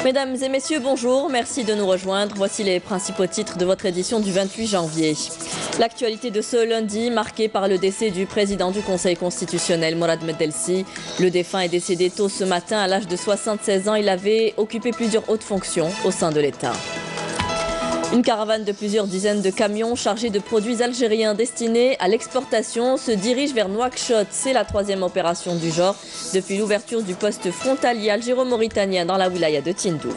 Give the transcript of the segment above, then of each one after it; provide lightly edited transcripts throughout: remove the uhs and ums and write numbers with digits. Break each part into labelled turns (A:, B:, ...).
A: Mesdames et messieurs, bonjour, merci de nous rejoindre. Voici les principaux titres de votre édition du 28 janvier. L'actualité de ce lundi, marquée par le décès du président du Conseil constitutionnel, Mourad Medelsi. Le défunt est décédé tôt ce matin à l'âge de 76 ans. Il avait occupé plusieurs hautes fonctions au sein de l'État. Une caravane de plusieurs dizaines de camions chargés de produits algériens destinés à l'exportation se dirige vers Nouakchott. C'est la troisième opération du genre depuis l'ouverture du poste frontalier algéro-mauritanien dans la wilaya de Tindouf.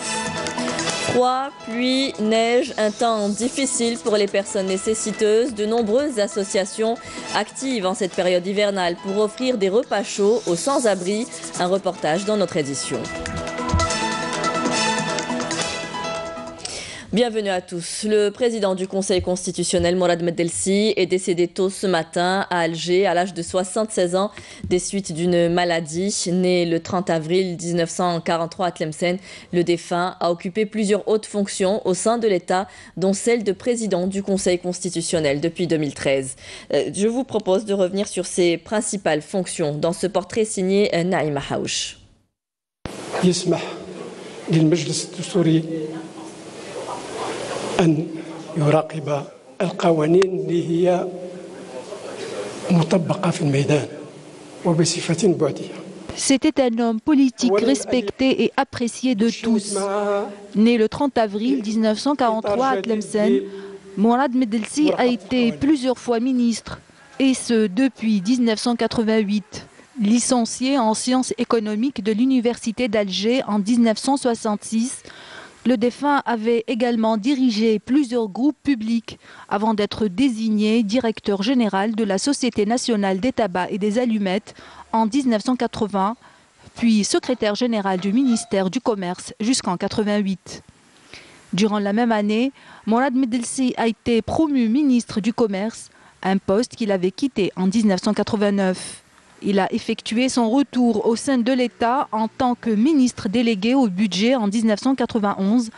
A: Froid, pluie, neige, un temps difficile pour les personnes nécessiteuses. De nombreuses associations actives en cette période hivernale pour offrir des repas chauds aux sans-abri. Un reportage dans notre édition. Bienvenue à tous. Le président du Conseil constitutionnel, Mourad Medelsi, est décédé tôt ce matin à Alger à l'âge de 76 ans des suites d'une maladie. Né le 30 avril 1943 à Tlemcen, le défunt a occupé plusieurs hautes fonctions au sein de l'État, dont celle de président du Conseil constitutionnel depuis 2013. Je vous propose de revenir sur ses principales fonctions dans ce portrait signé Naïma Haouch.
B: أن يراقب القوانين اللي هي مطبقة في الميدان وبصفة بعدية.
C: C'était un homme politique respecté et apprécié de tous. Né le 30 avril 1943 à Tlemcen, Mourad Medelsi a été plusieurs fois ministre, et ce depuis 1988. Licencié en sciences économiques de l'Université d'Alger en 1966, le défunt avait également dirigé plusieurs groupes publics avant d'être désigné directeur général de la Société nationale des tabacs et des allumettes en 1980, puis secrétaire général du ministère du Commerce jusqu'en 1988. Durant la même année, Mourad Medelsi a été promu ministre du Commerce, un poste qu'il avait quitté en 1989. Il a effectué son retour au sein de l'État en tant que ministre délégué au budget en 1991,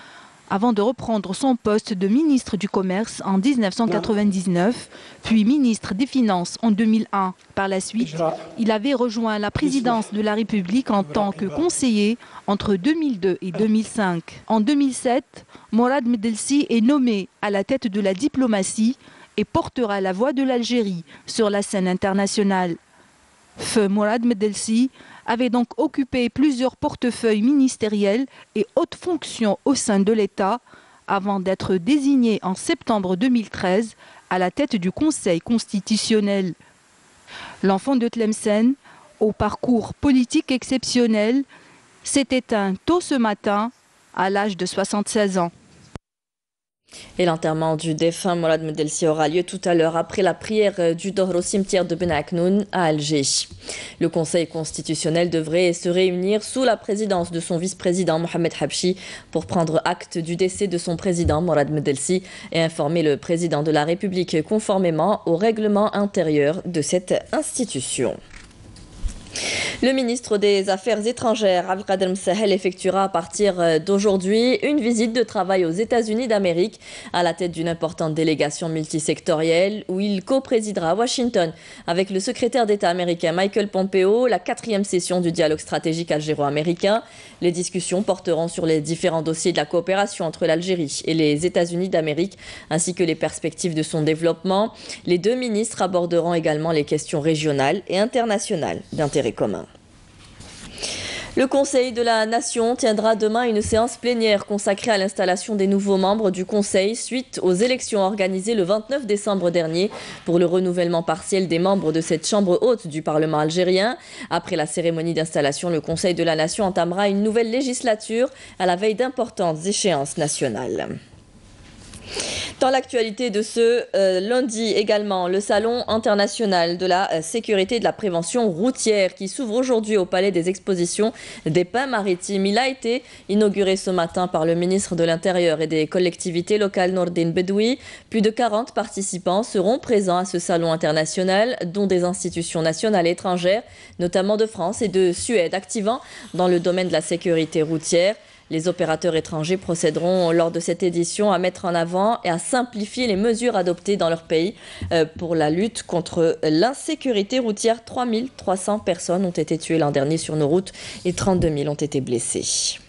C: avant de reprendre son poste de ministre du Commerce en 1999, puis ministre des Finances en 2001. Par la suite, il avait rejoint la présidence de la République en tant que conseiller entre 2002 et 2005. En 2007, Mourad Medelsi est nommé à la tête de la diplomatie et portera la voix de l'Algérie sur la scène internationale. Feu Mourad Medelsi avait donc occupé plusieurs portefeuilles ministériels et hautes fonctions au sein de l'État avant d'être désigné en septembre 2013 à la tête du Conseil constitutionnel. L'enfant de Tlemcen, au parcours politique exceptionnel, s'est éteint tôt ce matin à l'âge de 76 ans.
A: Et l'enterrement du défunt Mourad Medelsi aura lieu tout à l'heure après la prière du Dohr au cimetière de Ben Aknoun à Alger. Le Conseil constitutionnel devrait se réunir sous la présidence de son vice-président Mohamed Habchi pour prendre acte du décès de son président Mourad Medelsi et informer le président de la République conformément au règlement intérieur de cette institution. Le ministre des Affaires étrangères, Abdelkader Msahel, effectuera à partir d'aujourd'hui une visite de travail aux États-Unis d'Amérique à la tête d'une importante délégation multisectorielle où il co-présidera à Washington avec le secrétaire d'État américain Michael Pompeo la 4e session du dialogue stratégique algéro-américain. Les discussions porteront sur les différents dossiers de la coopération entre l'Algérie et les États-Unis d'Amérique ainsi que les perspectives de son développement. Les deux ministres aborderont également les questions régionales et internationales d'intérêt commun. Le Conseil de la Nation tiendra demain une séance plénière consacrée à l'installation des nouveaux membres du Conseil suite aux élections organisées le 29 décembre dernier pour le renouvellement partiel des membres de cette chambre haute du Parlement algérien. Après la cérémonie d'installation, le Conseil de la Nation entamera une nouvelle législature à la veille d'importantes échéances nationales. Dans l'actualité de ce lundi également, le Salon international de la sécurité et de la prévention routière qui s'ouvre aujourd'hui au Palais des Expositions des Pins Maritimes. Il a été inauguré ce matin par le ministre de l'Intérieur et des collectivités locales Nordine Bedoui. Plus de 40 participants seront présents à ce salon international, dont des institutions nationales et étrangères, notamment de France et de Suède, activant dans le domaine de la sécurité routière. Les opérateurs étrangers procéderont lors de cette édition à mettre en avant et à simplifier les mesures adoptées dans leur pays pour la lutte contre l'insécurité routière. 3300 personnes ont été tuées l'an dernier sur nos routes et 32 000 ont été blessées.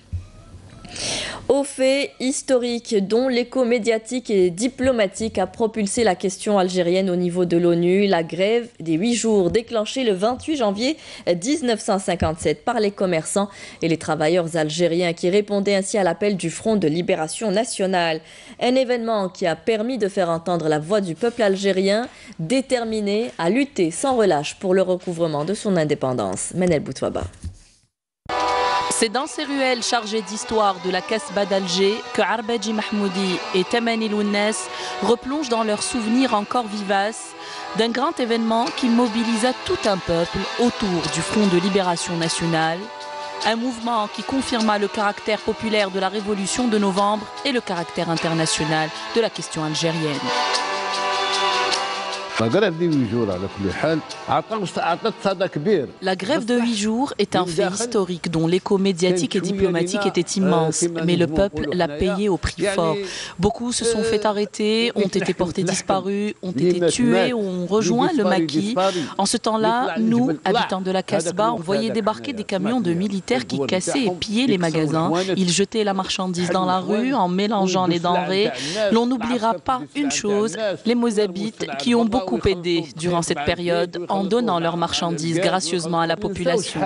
A: Aux faits historiques dont l'écho médiatique et diplomatique a propulsé la question algérienne au niveau de l'ONU, la grève des 8 jours déclenchée le 28 janvier 1957 par les commerçants et les travailleurs algériens qui répondaient ainsi à l'appel du Front de libération nationale. Un événement qui a permis de faire entendre la voix du peuple algérien déterminé à lutter sans relâche pour le recouvrement de son indépendance. Menel Boutwaba.
C: C'est dans ces ruelles chargées d'histoire de la Casbah d'Alger que Arbadji Mahmoudi et Tamani Lounès replongent dans leurs souvenirs encore vivaces d'un grand événement qui mobilisa tout un peuple autour du Front de libération nationale, un mouvement qui confirma le caractère populaire de la révolution de novembre et le caractère international de la question algérienne. La grève de 8 jours est un fait historique dont l'écho médiatique et diplomatique était immense, mais le peuple l'a payé au prix fort. Beaucoup se sont fait arrêter, ont été portés disparus, ont été tués ou ont rejoint le maquis. En ce temps-là, nous, habitants de la Casbah, on voyait débarquer des camions de militaires qui cassaient et pillaient les magasins. Ils jetaient la marchandise dans la rue en mélangeant les denrées. L'on n'oubliera pas une chose, les Mozabites qui ont beaucoup aidé durant cette période en donnant leurs marchandises gracieusement à la population.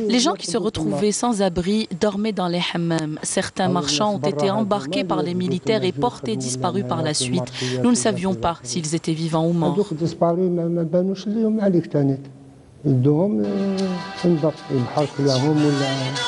C: Les gens qui se retrouvaient sans abri dormaient dans les hammams. Certains marchands ont été embarqués par les militaires et portés disparus par la suite. Nous ne savions pas s'ils étaient vivants ou morts.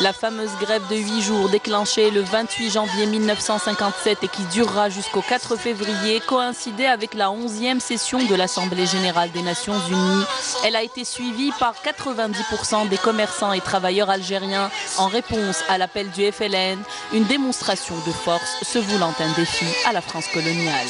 C: La fameuse grève de 8 jours déclenchée le 28 janvier 1957 et qui durera jusqu'au 4 février coïncidait avec la 11e session de l'Assemblée générale des Nations Unies. Elle a été suivie par 90% des commerçants et travailleurs algériens en réponse à l'appel du FLN, une démonstration de force se voulant un défi à la France coloniale.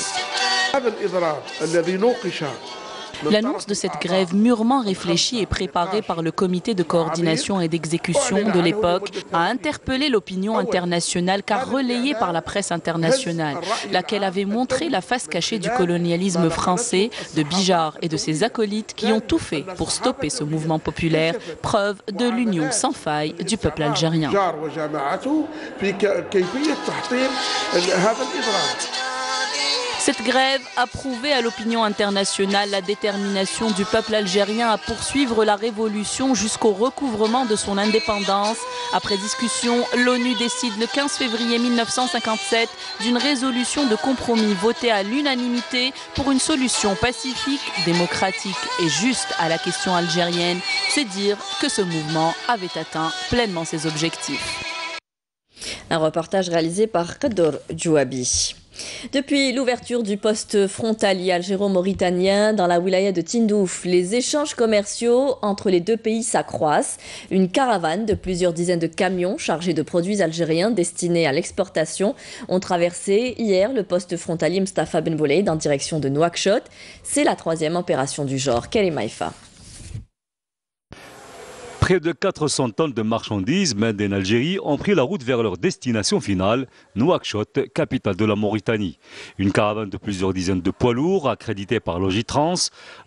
C: L'annonce de cette grève mûrement réfléchie et préparée par le comité de coordination et d'exécution de l'époque a interpellé l'opinion internationale car relayée par la presse internationale, laquelle avait montré la face cachée du colonialisme français, de Bijar et de ses acolytes qui ont tout fait pour stopper ce mouvement populaire, preuve de l'union sans faille du peuple algérien. Cette grève a prouvé à l'opinion internationale la détermination du peuple algérien à poursuivre la révolution jusqu'au recouvrement de son indépendance. Après discussion, l'ONU décide le 15 février 1957 d'une résolution de compromis votée à l'unanimité pour une solution pacifique, démocratique et juste à la question algérienne. C'est dire que ce mouvement avait atteint pleinement ses objectifs.
A: Un reportage réalisé par Kador Djouabi. Depuis l'ouverture du poste frontalier algéro-mauritanien dans la wilaya de Tindouf, les échanges commerciaux entre les deux pays s'accroissent. Une caravane de plusieurs dizaines de camions chargés de produits algériens destinés à l'exportation ont traversé hier le poste frontalier Mustapha Ben Bouleid en direction de Nouakchott. C'est la 3e opération du genre. Karim Haïfa.
D: Près de 400 tonnes de marchandises made in Algérie ont pris la route vers leur destination finale, Nouakchott, capitale de la Mauritanie. Une caravane de plusieurs dizaines de poids lourds, accréditée par Logitrans,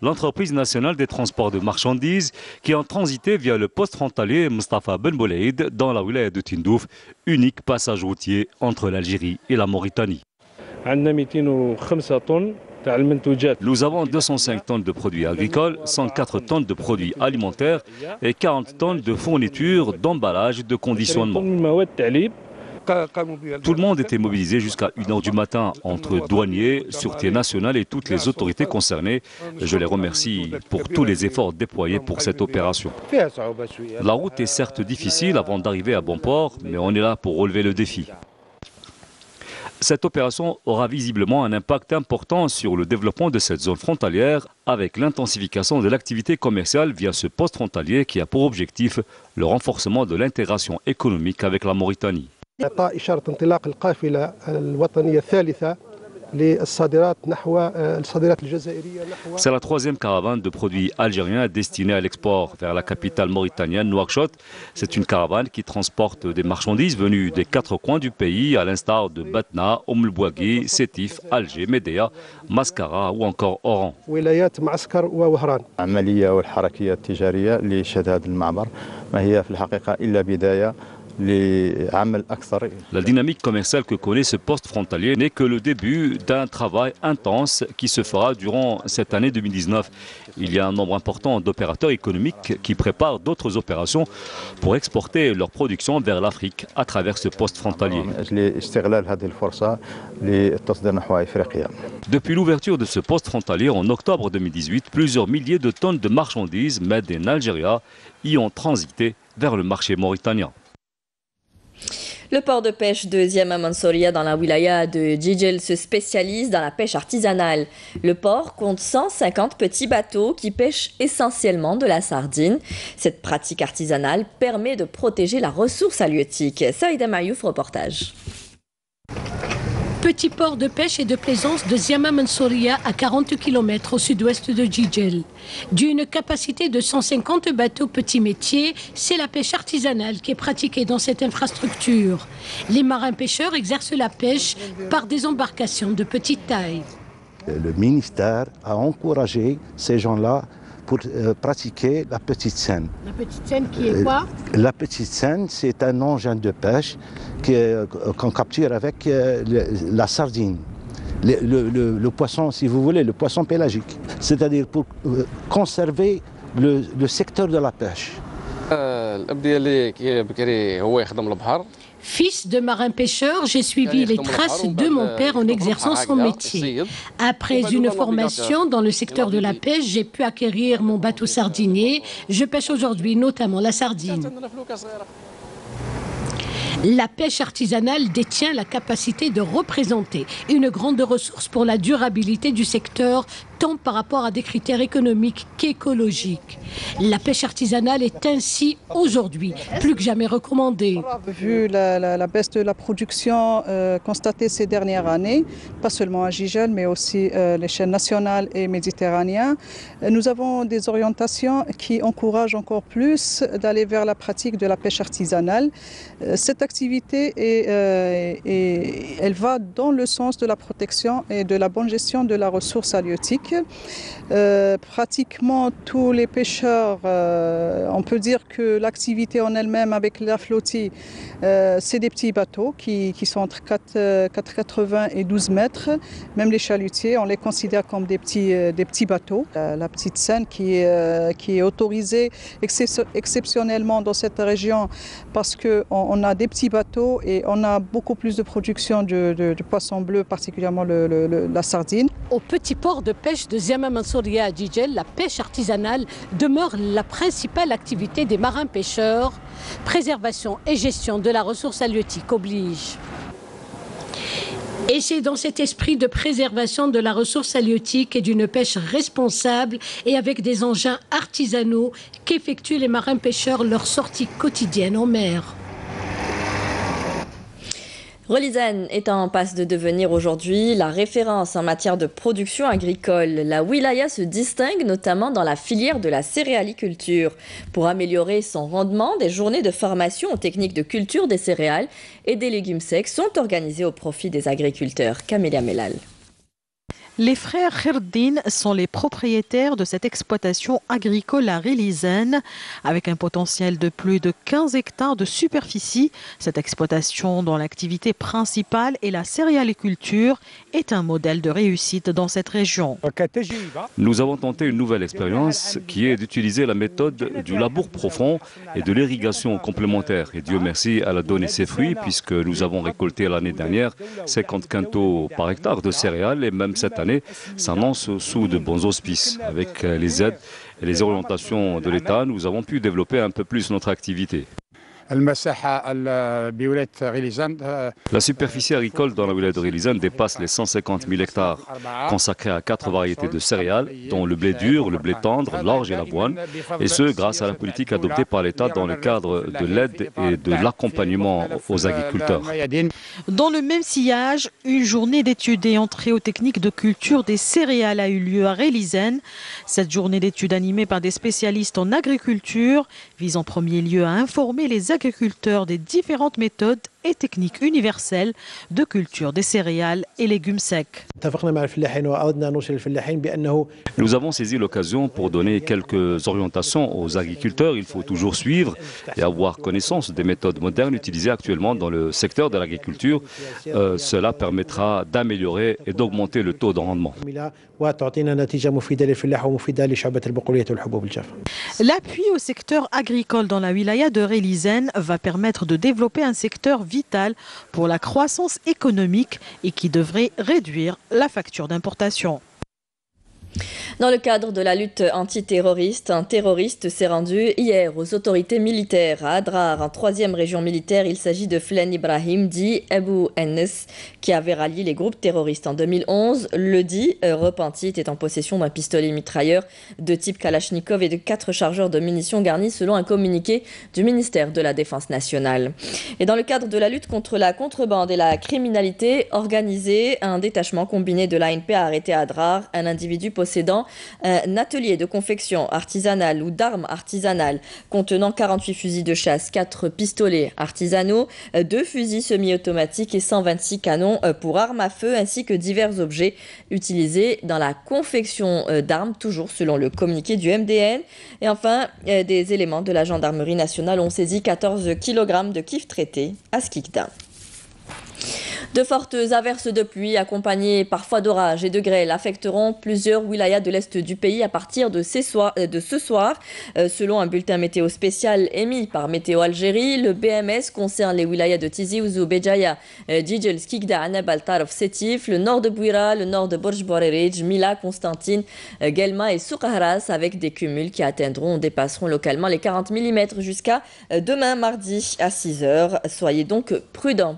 D: l'entreprise nationale des transports de marchandises, qui ont transité via le poste frontalier Mustapha Ben Bouleid dans la wilaya de Tindouf, unique passage routier entre l'Algérie et la Mauritanie. Nous avons 205 tonnes de produits agricoles, 104 tonnes de produits alimentaires et 40 tonnes de fournitures, d'emballage et de conditionnement. Tout le monde était mobilisé jusqu'à 1h du matin entre douaniers, sûreté nationale et toutes les autorités concernées. Je les remercie pour tous les efforts déployés pour cette opération. La route est certes difficile avant d'arriver à bon port, mais on est là pour relever le défi. Cette opération aura visiblement un impact important sur le développement de cette zone frontalière avec l'intensification de l'activité commerciale via ce poste frontalier qui a pour objectif le renforcement de l'intégration économique avec la Mauritanie. C'est la troisième caravane de produits algériens destinée à l'export vers la capitale mauritanienne, Nouakchott. C'est une caravane qui transporte des marchandises venues des quatre coins du pays, à l'instar de Batna, Oum-el-Bouaghi, Sétif, Alger, Médéa, Mascara ou encore Oran. La dynamique commerciale que connaît ce poste frontalier n'est que le début d'un travail intense qui se fera durant cette année 2019. Il y a un nombre important d'opérateurs économiques qui préparent d'autres opérations pour exporter leur production vers l'Afrique à travers ce poste frontalier. Depuis l'ouverture de ce poste frontalier en octobre 2018, plusieurs milliers de tonnes de marchandises made in Algeria y ont transité vers le marché mauritanien.
A: Le port de pêche de Ziama Mansoria dans la wilaya de Djidjel se spécialise dans la pêche artisanale. Le port compte 150 petits bateaux qui pêchent essentiellement de la sardine. Cette pratique artisanale permet de protéger la ressource halieutique. Saïda Mayouf, reportage.
E: Petit port de pêche et de plaisance de Ziama Mansoria à 40 km au sud-ouest de Djidjel. D'une capacité de 150 bateaux petits métiers, c'est la pêche artisanale qui est pratiquée dans cette infrastructure. Les marins pêcheurs exercent la pêche par des embarcations de petite taille.
F: Le ministère a encouragé ces gens-là pour pratiquer la petite seine.
E: La petite seine qui est quoi?
F: La petite seine, c'est un engin de pêche qu'on capture avec la sardine. Le poisson, si vous voulez, le poisson pélagique. C'est-à-dire pour conserver le secteur de la pêche.
E: Fils de marin-pêcheur, j'ai suivi les traces de mon père en exerçant son métier. Après une formation dans le secteur de la pêche, j'ai pu acquérir mon bateau sardinier. Je pêche aujourd'hui notamment la sardine. La pêche artisanale détient la capacité de représenter une grande ressource pour la durabilité du secteur, tant par rapport à des critères économiques qu'écologiques. La pêche artisanale est ainsi aujourd'hui plus que jamais recommandée.
G: Vu la baisse de la production constatée ces dernières années, pas seulement à Djidjel, mais aussi l'échelle nationale et méditerranéenne, nous avons des orientations qui encouragent encore plus d'aller vers la pratique de la pêche artisanale. Cette activité, elle va dans le sens de la protection et de la bonne gestion de la ressource halieutique. Pratiquement tous les pêcheurs, on peut dire que l'activité en elle-même avec la flottille, c'est des petits bateaux qui sont entre 4,80 et 12 mètres. Même les chalutiers, on les considère comme des petits bateaux. La petite seine qui est autorisée exceptionnellement dans cette région parce qu'on a des petits bateaux et on a beaucoup plus de production de poissons bleus, particulièrement la sardine.
E: Au petit port de pêche de Ziama Mansoria à Djidjel, la pêche artisanale demeure la principale activité des marins pêcheurs. Préservation et gestion de la ressource halieutique oblige. Et c'est dans cet esprit de préservation de la ressource halieutique et d'une pêche responsable et avec des engins artisanaux qu'effectuent les marins pêcheurs leur sortie quotidienne en mer.
A: Relizane est en passe de devenir aujourd'hui la référence en matière de production agricole. La wilaya se distingue notamment dans la filière de la céréaliculture. Pour améliorer son rendement, des journées de formation aux techniques de culture des céréales et des légumes secs sont organisées au profit des agriculteurs. Camélia Mellal.
H: Les frères Khirdine sont les propriétaires de cette exploitation agricole à Relizane. Avec un potentiel de plus de 15 hectares de superficie, cette exploitation dont l'activité principale est la céréaliculture est un modèle de réussite dans cette région.
D: Nous avons tenté une nouvelle expérience qui est d'utiliser la méthode du labour profond et de l'irrigation complémentaire. Et Dieu merci, elle a donné ses fruits puisque nous avons récolté l'année dernière 50 quintaux par hectare de céréales et même cette année s'annonce sous de bons auspices. Avec les aides et les orientations de l'État, nous avons pu développer un peu plus notre activité. La superficie agricole dans la wilaya de Ghilizane dépasse les 150 000 hectares, consacrés à 4 variétés de céréales, dont le blé dur, le blé tendre, l'orge et l'avoine, et ce grâce à la politique adoptée par l'État dans le cadre de l'aide et de l'accompagnement aux agriculteurs.
H: Dans le même sillage, une journée d'études et entrée aux techniques de culture des céréales a eu lieu à Ghilizane. Cette journée d'études animée par des spécialistes en agriculture vise en premier lieu à informer les agriculteurs des différentes méthodes et techniques universelles de culture des céréales et légumes secs.
D: Nous avons saisi l'occasion pour donner quelques orientations aux agriculteurs. Il faut toujours suivre et avoir connaissance des méthodes modernes utilisées actuellement dans le secteur de l'agriculture. Cela permettra d'améliorer et d'augmenter le taux de rendement.
H: L'appui au secteur agricole dans la wilaya de Ghilizane va permettre de développer un secteur vital pour la croissance économique et qui devrait réduire la facture d'importation.
A: Dans le cadre de la lutte antiterroriste, un terroriste s'est rendu hier aux autorités militaires à Adrar, en 3e région militaire. Il s'agit de Flen Ibrahim, dit Abu Ennes, qui avait rallié les groupes terroristes en 2011. Le dit repenti était en possession d'un pistolet mitrailleur de type Kalachnikov et de 4 chargeurs de munitions garnis selon un communiqué du ministère de la Défense nationale. Et dans le cadre de la lutte contre la contrebande et la criminalité organisée, un détachement combiné de l'ANP a arrêté à Adrar un individu possédant un atelier de confection artisanale ou d'armes artisanales contenant 48 fusils de chasse, 4 pistolets artisanaux, 2 fusils semi-automatiques et 126 canons pour armes à feu ainsi que divers objets utilisés dans la confection d'armes, toujours selon le communiqué du MDN. Et enfin, des éléments de la gendarmerie nationale ont saisi 14 kg de kif traité à Skikda. De fortes averses de pluie accompagnées parfois d'orages et de grêle affecteront plusieurs wilayas de l'est du pays à partir de ce soir. Selon un bulletin météo spécial émis par Météo Algérie, le BMS concerne les wilayas de Tizi Ouzou, Béjaïa, Djidjel, Skikda, Annabal, Tarf, Sétif, le nord de Bouira, le nord de Borj Borerij, Mila, Constantine, Guelma et Soukharas, avec des cumuls qui dépasseront localement les 40 mm jusqu'à demain mardi à 6 h. Soyez donc prudents.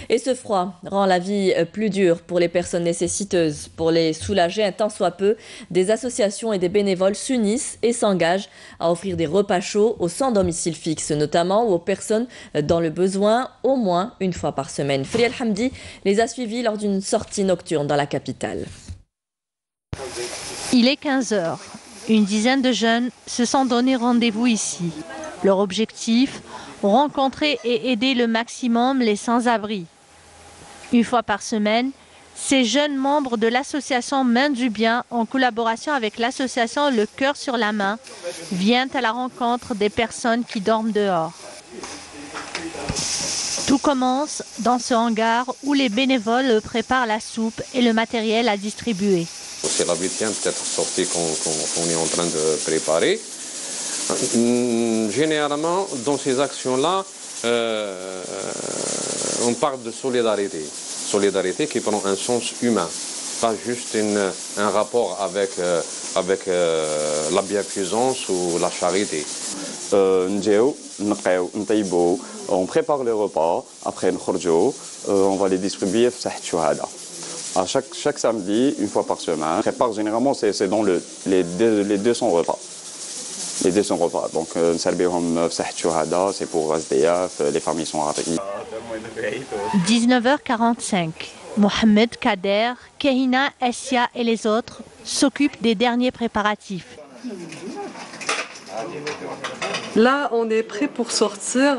A: Et ce froid rend la vie plus dure pour les personnes nécessiteuses. Pour les soulager un tant soit peu, des associations et des bénévoles s'unissent et s'engagent à offrir des repas chauds aux sans domicile fixe, notamment aux personnes dans le besoin, au moins une fois par semaine. Friel Hamdi les a suivis lors d'une sortie nocturne dans la capitale.
I: Il est 15 h. Une dizaine de jeunes se sont donné rendez-vous ici. Leur objectif, rencontrer et aider le maximum les sans-abri. Une fois par semaine, ces jeunes membres de l'association Main du Bien, en collaboration avec l'association Le Cœur sur la Main, viennent à la rencontre des personnes qui dorment dehors. Tout commence dans ce hangar où les bénévoles préparent la soupe et le matériel à distribuer.
J: C'est la 8e peut-être sortie qu'on est en train de préparer. Généralement, dans ces actions-là, on parle de solidarité. Solidarité qui prend un sens humain, pas juste un rapport avec la bienfaisance ou la charité.
K: On prépare les repas, après on va les distribuer à chaque samedi, une fois par semaine. On prépare généralement, c'est dans les 200 repas. Les 200 repas. Donc, c'est pour SDF, les familles sont rapides.
I: 19h45. Mohamed, Kader, Kehina, Essia et les autres s'occupent des derniers préparatifs.
L: Là, on est prêt pour sortir.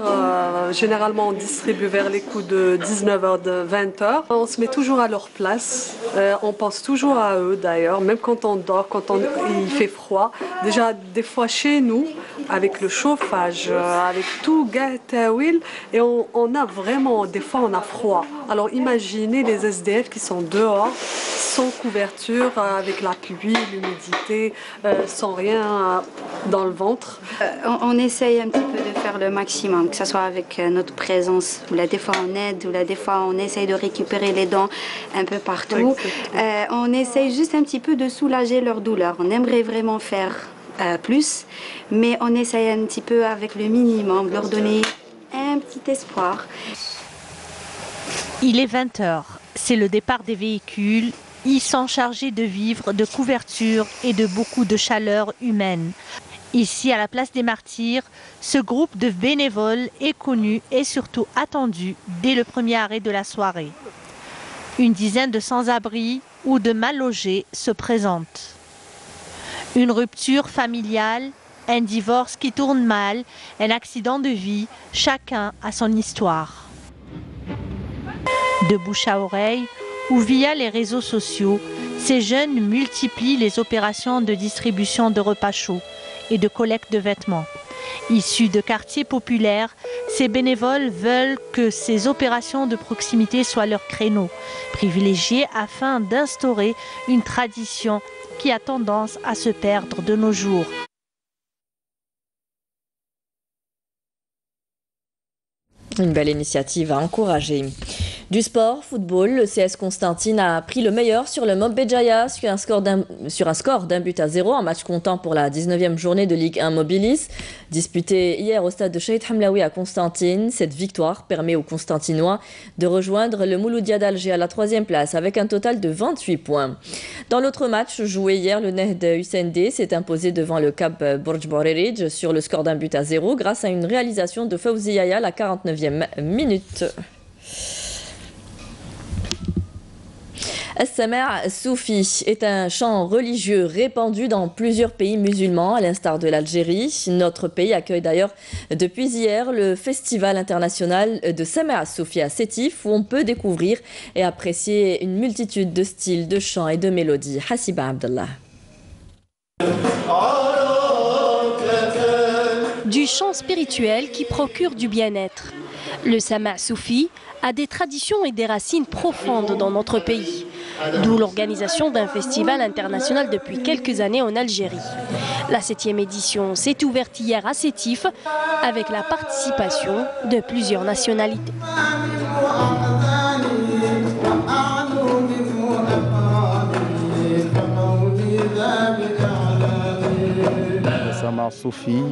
L: Généralement, on distribue vers les coups de 19h, de 20h. On se met toujours à leur place. On pense toujours à eux, d'ailleurs, même quand on dort, il fait froid. Déjà, des fois chez nous, avec le chauffage, avec tout Gatawil, et on a vraiment, des fois, on a froid. Alors, imaginez les SDF qui sont dehors, sans couverture, avec la pluie, l'humidité, sans rien dans le ventre.
M: On essaye un petit peu de faire le maximum, que ce soit avec notre présence, ou là des fois on aide, ou là des fois on essaye de récupérer les dents un peu partout. On essaye juste un petit peu de soulager leur douleur. On aimerait vraiment faire plus, mais on essaye un petit peu avec le minimum, leur donner porte espoir.
I: Il est 20h. C'est le départ des véhicules. Ils sont chargés de vivres, de couverture et de beaucoup de chaleur humaine. Ici, à la place des Martyrs, ce groupe de bénévoles est connu et surtout attendu dès le premier arrêt de la soirée. Une dizaine de sans-abri ou de mal logés se présentent. Une rupture familiale, un divorce qui tourne mal, un accident de vie, chacun a son histoire. De bouche à oreille ou via les réseaux sociaux, ces jeunes multiplient les opérations de distribution de repas chauds et de collecte de vêtements. Issus de quartiers populaires, ces bénévoles veulent que ces opérations de proximité soient leur créneau, privilégiés afin d'instaurer une tradition qui a tendance à se perdre de nos jours.
A: Une belle initiative à encourager. Du sport, football, le CS Constantine a pris le meilleur sur le Mob Béjaïa sur un score d'un but à 0 en match comptant pour la 19e journée de Ligue 1 Mobilis. Disputée hier au stade de Cheikh Hamlaoui à Constantine, cette victoire permet aux Constantinois de rejoindre le Mouloudia d'Alger à la 3e place avec un total de 28 points. Dans l'autre match joué hier, le Nehd Hussein s'est imposé devant le Cap Borj Borerij sur le score d'un but à 0 grâce à une réalisation de Fawzi Yaya à la 49e minute. As-Sama' Soufi est un chant religieux répandu dans plusieurs pays musulmans, à l'instar de l'Algérie. Notre pays accueille d'ailleurs depuis hier le Festival international de Sama' Soufi à Sétif, où on peut découvrir et apprécier une multitude de styles, de chants et de mélodies. Hassiba Abdallah.
N: Du chant spirituel qui procure du bien-être. Le Sama' Soufi a des traditions et des racines profondes dans notre pays. D'où l'organisation d'un festival international depuis quelques années en Algérie. La 7e édition s'est ouverte hier à Sétif avec la participation de plusieurs nationalités.
O: Le Sama' Soufi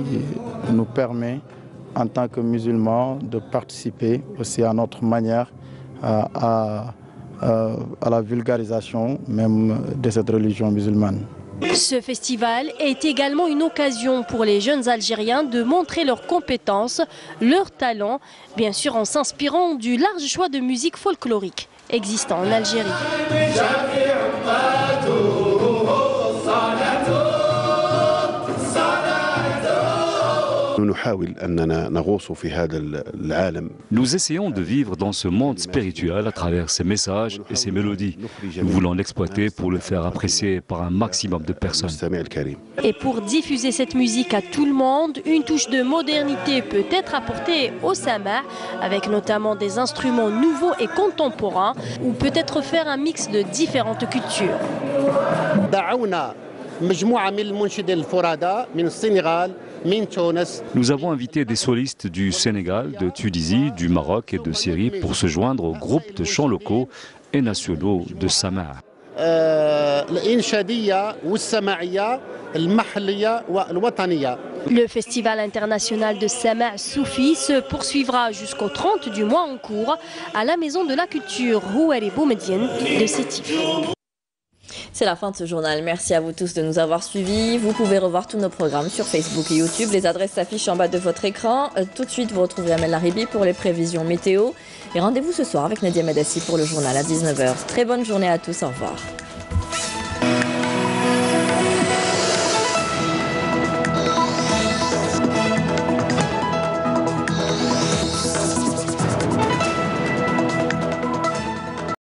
O: nous permet, en tant que musulmans, de participer aussi à notre manière à la vulgarisation même de cette religion musulmane.
N: Ce festival est également une occasion pour les jeunes Algériens de montrer leurs compétences, leurs talents, bien sûr en s'inspirant du large choix de musique folklorique existant en Algérie.
D: Nous essayons de vivre dans ce monde spirituel à travers ces messages et ces mélodies. Nous voulons l'exploiter pour le faire apprécier par un maximum de personnes.
N: Et pour diffuser cette musique à tout le monde, une touche de modernité peut être apportée au Sama', avec notamment des instruments nouveaux et contemporains, ou peut-être faire un mix de différentes cultures.
D: Nous avons invité des solistes du Sénégal, de Tunisie, du Maroc et de Syrie pour se joindre au groupe de chants locaux et nationaux de Sama'.
N: Le festival international de Sama' Soufi se poursuivra jusqu'au 30 du mois en cours à la Maison de la Culture Rouari Boumediene de Sétif.
A: C'est la fin de ce journal. Merci à vous tous de nous avoir suivis. Vous pouvez revoir tous nos programmes sur Facebook et YouTube. Les adresses s'affichent en bas de votre écran. Tout de suite, vous retrouverez Amel Laribi pour les prévisions météo. Et rendez-vous ce soir avec Nadia Madassi pour le journal à 19h. Très bonne journée à tous. Au revoir.